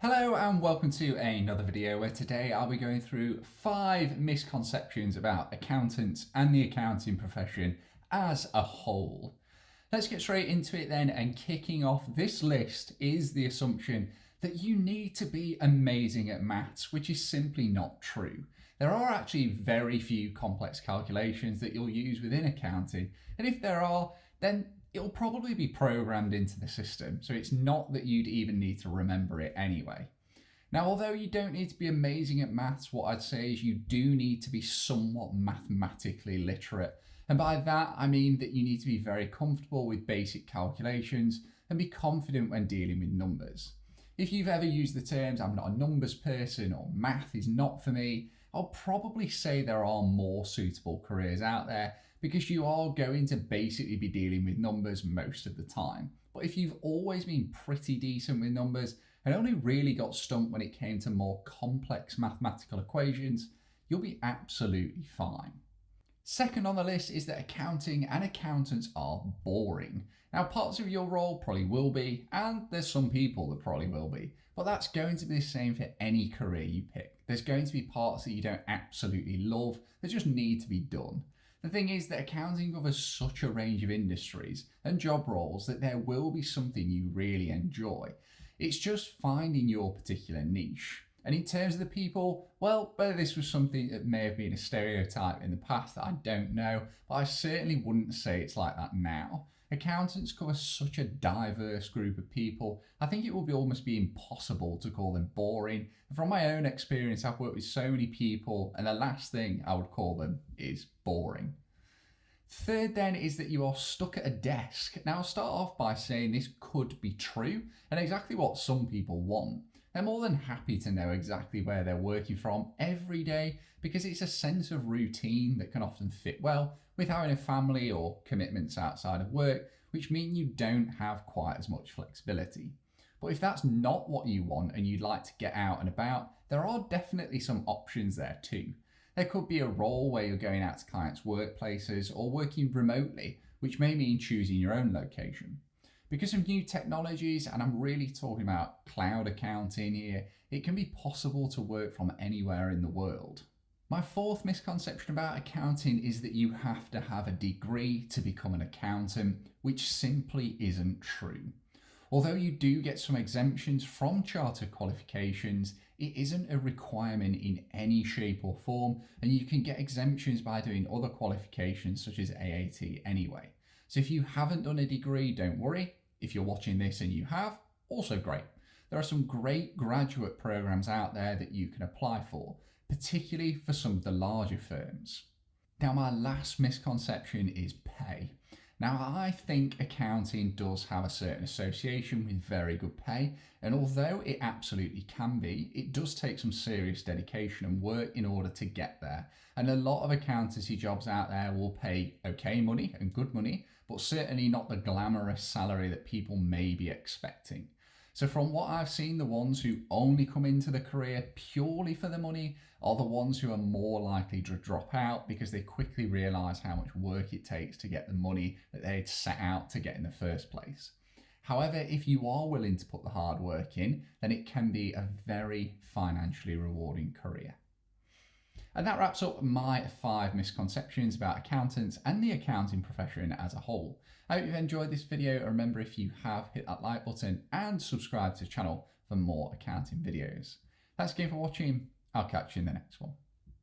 Hello and welcome to another video where today I'll be going through 5 misconceptions about accountants and the accounting profession as a whole. Let's get straight into it then, and kicking off this list is the assumption that you need to be amazing at maths, which is simply not true. There are actually very few complex calculations that you'll use within accounting, and if there are, then it'll probably be programmed into the system, so it's not that you'd even need to remember it anyway. Now, although you don't need to be amazing at maths, what I'd say is you do need to be somewhat mathematically literate. And by that, I mean that you need to be very comfortable with basic calculations and be confident when dealing with numbers. If you've ever used the terms, "I'm not a numbers person" or "math is not for me," I'll probably say there are more suitable careers out there, because you are going to basically be dealing with numbers most of the time. But if you've always been pretty decent with numbers and only really got stumped when it came to more complex mathematical equations, you'll be absolutely fine. Second on the list is that accounting and accountants are boring. Now, parts of your role probably will be, and there's some people that probably will be, but that's going to be the same for any career you pick. There's going to be parts that you don't absolutely love that just need to be done. The thing is that accounting covers such a range of industries and job roles that there will be something you really enjoy. It's just finding your particular niche. And in terms of the people, well, whether this was something that may have been a stereotype in the past, I don't know, but I certainly wouldn't say it's like that now. Accountants cover such a diverse group of people, I think it would almost be impossible to call them boring. From my own experience, I've worked with so many people, and the last thing I would call them is boring. Third then is that you are stuck at a desk. Now, I'll start off by saying this could be true and exactly what some people want. They're more than happy to know exactly where they're working from every day, because it's a sense of routine that can often fit well with having a family or commitments outside of work, which mean you don't have quite as much flexibility. But if that's not what you want and you'd like to get out and about, there are definitely some options there too. There could be a role where you're going out to clients' workplaces or working remotely, which may mean choosing your own location. Because of new technologies, and I'm really talking about cloud accounting here, it can be possible to work from anywhere in the world. My fourth misconception about accounting is that you have to have a degree to become an accountant, which simply isn't true. Although you do get some exemptions from chartered qualifications, it isn't a requirement in any shape or form, and you can get exemptions by doing other qualifications such as AAT anyway. So if you haven't done a degree, don't worry. If you're watching this and you have, also great. There are some great graduate programs out there that you can apply for, particularly for some of the larger firms. Now, my last misconception is pay. Now, I think accounting does have a certain association with very good pay, and although it absolutely can be, it does take some serious dedication and work in order to get there. And a lot of accountancy jobs out there will pay okay money and good money, but certainly not the glamorous salary that people may be expecting. So from what I've seen, the ones who only come into the career purely for the money are the ones who are more likely to drop out, because they quickly realise how much work it takes to get the money that they'd set out to get in the first place. However, if you are willing to put the hard work in, then it can be a very financially rewarding career. And that wraps up my 5 misconceptions about accountants and the accounting profession as a whole. I hope you've enjoyed this video. Remember, if you have, hit that like button and subscribe to the channel for more accounting videos. Thanks again for watching. I'll catch you in the next one.